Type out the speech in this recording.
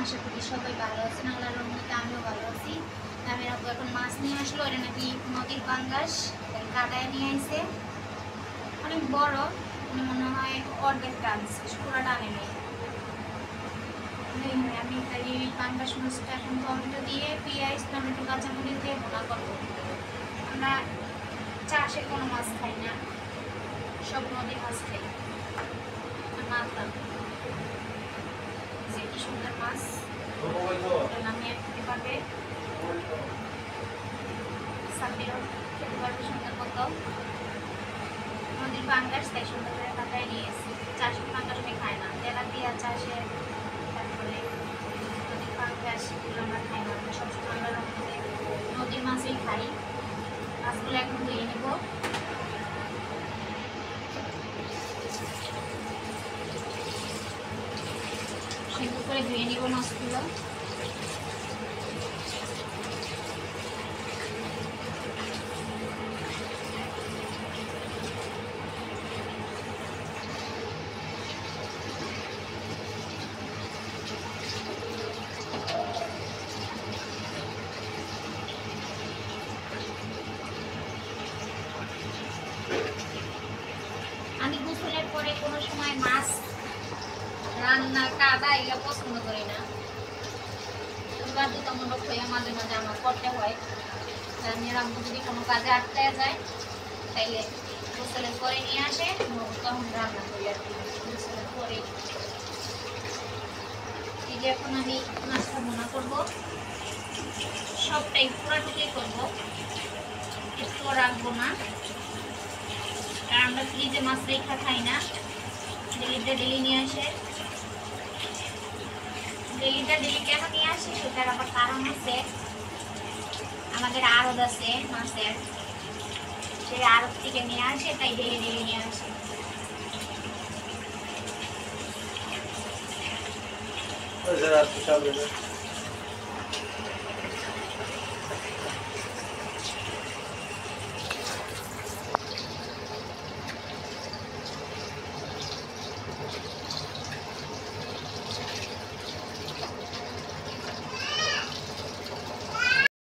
আশা করি সবাই ভালো আছেন। আল্লাহর রহমতে আমিও ভালো আছি। আমি আপু এখন মাছ নিয়ে আসলো, এটা নাকি নদীর পাঙ্গাস, কাটায় নিয়ে আইছে, অনেক বড়, মনে হয় অর্ধেক টানছে, পুরোটা আনে নেই। আমি তাই পাঙ্গাস মাছটা এখন টমেটো দিয়ে পেঁয়াজ টমেটো কাঁচামরিচ দিয়ে ভোনা করবো। আমরা চাষের কোনো মাছ খাই না, সব নদীর মাছ খাই। মাছলাম যে কি সুন্দর মাছ, নামিয়ে খেতে পারবে, সাথেও খেতে পারবে সুন্দর মতো। নদীর পাঙ্গাস তাই সুন্দর করে কাটায় নিয়ে এসেছি। চাষের পাঙ্গাস আমি খাই না, তেলাপিয়া চাষের, তারপরে নদীর পাঙ্গাস এগুলো আমরা খাই না। আমরা সবসময় আমরা নদীর মাছই খাই। মাছগুলো এখন ধুয়ে নেব। সেদ্ধ করে ধুয়ে নিব মাছগুলো। আমি গোসলের পরে কোনো সময় মাছ রান্না কাদা এগুলো পছন্দ করি না। বাধ্যতামূলক হয়ে মাঝে মাঝে আমার করতে হয়। আমি রান্না যদি কোনো কাজে আটকায় যায় তাইলে গোসলের পরে নিয়ে আসে, তখন রান্না করি আর কি। গোসলের পরে এই যে এখন আমি মাছটা ভুনা করবো, সবটাই পুরাটুকুই করবো, একটু রাখবো না। আর আমরা ফ্রিজে মাছ রেখা খাই না, ডেলিটা ডেলি নিয়ে আসে। ডেলিটা ডেলি কেন নিয়ে আসে সেটার আবার কারণ আছে। আমাদের আড়ত আছে মাছের, সেই আড়ত থেকে নিয়ে আসে, তাই ডেলি ডেলি নিয়ে আসে।